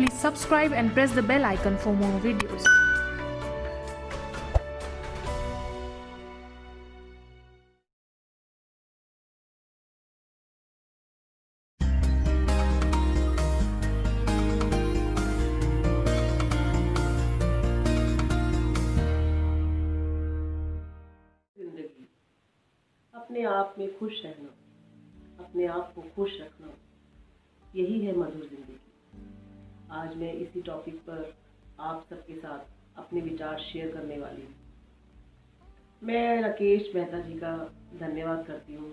Please subscribe and press the bell icon for more videos. जिंदगी अपने आप में खुश रहना, अपने आप को खुश रखना, यही है मधुर जिंदगी। आज मैं इसी टॉपिक पर आप सबके साथ अपने विचार शेयर करने वाली हूँ। मैं राकेश मेहता जी का धन्यवाद करती हूँ,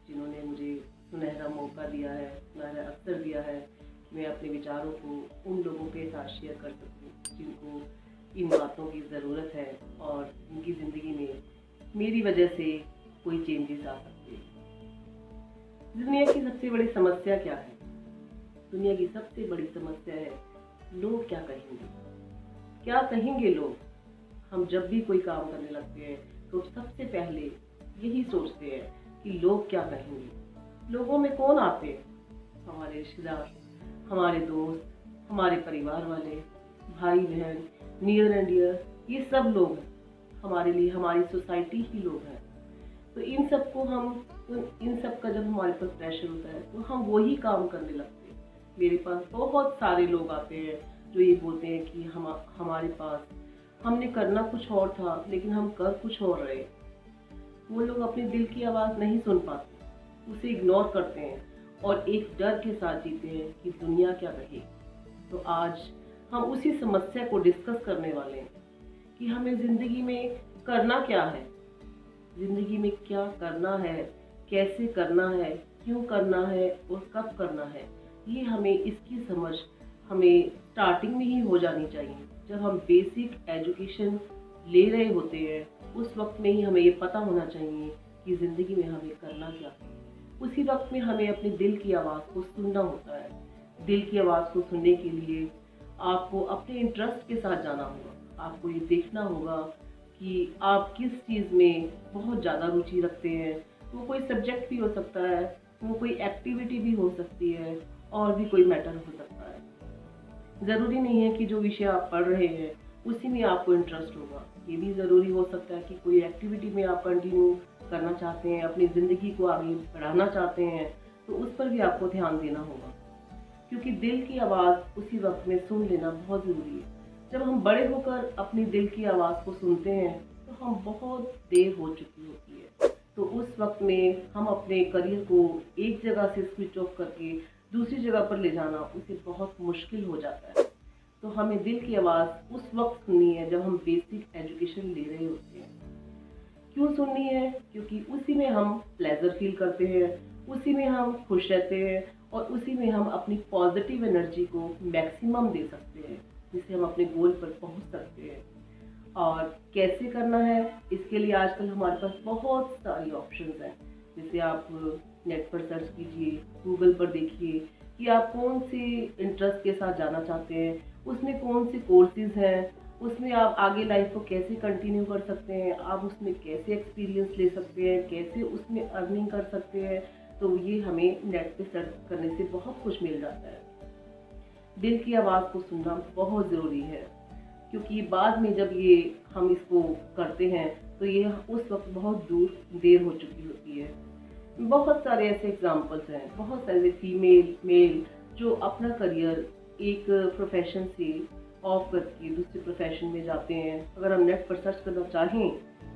जिन्होंने मुझे सुनहरा मौका दिया है, सुनहरा अवसर दिया है कि मैं अपने विचारों को उन लोगों के साथ शेयर कर सकूँ जिनको इन बातों की ज़रूरत है और उनकी ज़िंदगी में मेरी वजह से कोई चेंजेस आ सकते हैं। दुनिया की सबसे बड़ी समस्या क्या है? दुनिया की सबसे बड़ी समस्या है लोग क्या कहेंगे। क्या कहेंगे लोग? हम जब भी कोई काम करने लगते हैं तो सबसे पहले यही सोचते हैं कि लोग क्या कहेंगे। लोगों में कौन आते हैं? हमारे रिश्तेदार, हमारे दोस्त, हमारे परिवार वाले, भाई बहन, नियर एंड डियर, ये सब लोग हैं। हमारे लिए हमारी सोसाइटी ही लोग हैं। तो इन सब का जब हमारे पर प्रेशर होता है तो हम वही काम करने लगते हैं। मेरे पास बहुत सारे लोग आते हैं जो ये बोलते हैं कि हमारे पास हमने करना कुछ और था लेकिन हम कर कुछ और रहे। वो लोग अपने दिल की आवाज़ नहीं सुन पाते, उसे इग्नोर करते हैं और एक डर के साथ जीते हैं कि दुनिया क्या कहे। तो आज हम उसी समस्या को डिस्कस करने वाले हैं कि हमें ज़िंदगी में करना क्या है, ज़िंदगी में क्या करना है, कैसे करना है, क्यों करना है और कब करना है। ये हमें इसकी समझ हमें स्टार्टिंग में ही हो जानी चाहिए। जब हम बेसिक एजुकेशन ले रहे होते हैं उस वक्त में ही हमें ये पता होना चाहिए कि ज़िंदगी में हमें करना क्या है। उसी वक्त में हमें अपने दिल की आवाज़ को सुनना होता है। दिल की आवाज़ को सुनने के लिए आपको अपने इंटरेस्ट के साथ जाना होगा। आपको ये देखना होगा कि आप किस चीज़ में बहुत ज़्यादा रुचि रखते हैं। वो कोई सब्जेक्ट भी हो सकता है, वो कोई एक्टिविटी भी हो सकती है और भी कोई मैटर हो सकता है। ज़रूरी नहीं है कि जो विषय आप पढ़ रहे हैं उसी में आपको इंटरेस्ट होगा। ये भी ज़रूरी हो सकता है कि कोई एक्टिविटी में आप कंटिन्यू करना चाहते हैं, अपनी ज़िंदगी को आगे बढ़ाना चाहते हैं, तो उस पर भी आपको ध्यान देना होगा। क्योंकि दिल की आवाज़ उसी वक्त में सुन लेना बहुत ज़रूरी है। जब हम बड़े होकर अपनी दिल की आवाज़ को सुनते हैं तो हम बहुत देर हो चुकी होती है। तो उस वक्त में हम अपने करियर को एक जगह से स्विच ऑफ करके दूसरी जगह पर ले जाना उसे बहुत मुश्किल हो जाता है। तो हमें दिल की आवाज़ उस वक्त सुननी है जब हम बेसिक एजुकेशन ले रहे होते हैं। क्यों सुननी है? क्योंकि उसी में हम प्लेजर फील करते हैं, उसी में हम खुश रहते हैं और उसी में हम अपनी पॉजिटिव एनर्जी को मैक्सिमम दे सकते हैं, जिससे हम अपने गोल पर पहुंच सकते हैं। और कैसे करना है, इसके लिए आजकल हमारे पास बहुत सारी ऑप्शंस हैं। जैसे आप नेट पर सर्च कीजिए, गूगल पर देखिए कि आप कौन से इंटरेस्ट के साथ जाना चाहते हैं, उसमें कौन से कोर्सेज हैं, उसमें आप आगे लाइफ को कैसे कंटिन्यू कर सकते हैं, आप उसमें कैसे एक्सपीरियंस ले सकते हैं, कैसे उसमें अर्निंग कर सकते हैं। तो ये हमें नेट पे सर्च करने से बहुत कुछ मिल जाता है। दिल की आवाज़ को सुनना बहुत ज़रूरी है, क्योंकि बाद में जब ये हम इसको करते हैं तो ये उस वक्त बहुत देर हो चुकी होती है। बहुत सारे ऐसे एग्जाम्पल्स हैं, बहुत सारे फीमेल मेल जो अपना करियर एक प्रोफेशन से ऑफ करके दूसरे प्रोफेशन में जाते हैं। अगर हम नेट पर सर्च करना चाहें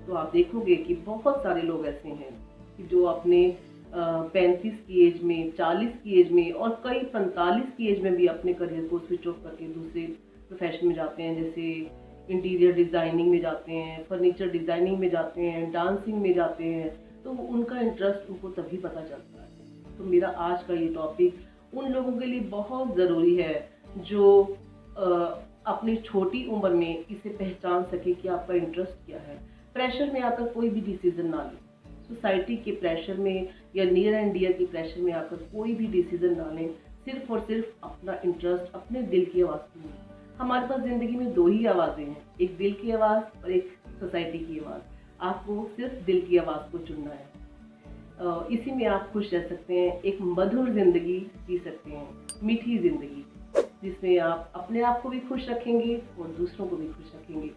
तो आप देखोगे कि बहुत सारे लोग ऐसे हैं कि जो अपने 35 की एज में, 40 की एज में और कई 45 की एज में भी अपने करियर को स्विच ऑफ करके दूसरे प्रोफेशन में जाते हैं। जैसे इंटीरियर डिज़ाइनिंग में जाते हैं, फर्नीचर डिज़ाइनिंग में जाते हैं, डांसिंग में जाते हैं। तो उनका इंटरेस्ट उनको तभी पता चलता है। तो मेरा आज का ये टॉपिक उन लोगों के लिए बहुत ज़रूरी है जो अपनी छोटी उम्र में इसे पहचान सके कि आपका इंटरेस्ट क्या है। प्रेशर में आकर कोई भी डिसीज़न ना लें, सोसाइटी के प्रेशर में या नियर एंड डियर के प्रेशर में आकर कोई भी डिसीज़न ना लें। सिर्फ और सिर्फ अपना इंटरेस्ट, अपने दिल की आवाज़ सुनिए। हमारे पास ज़िंदगी में दो ही आवाज़ें हैं, एक दिल की आवाज़ और एक सोसाइटी की आवाज़। आपको सिर्फ दिल की आवाज़ को चुनना है। इसी में आप खुश रह सकते हैं, एक मधुर ज़िंदगी जी सकते हैं, मीठी ज़िंदगी। जिसमें आप अपने आप को भी खुश रखेंगे और दूसरों को भी खुश रखेंगे।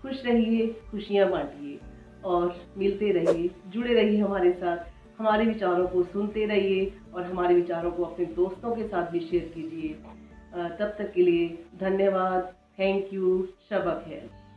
खुश रहिए, खुशियाँ बांटिए और मिलते रहिए, जुड़े रहिए हमारे साथ। हमारे विचारों को सुनते रहिए और हमारे विचारों को अपने दोस्तों के साथ भी शेयर कीजिए। तब तक के लिए धन्यवाद। Thank you. शब खैर।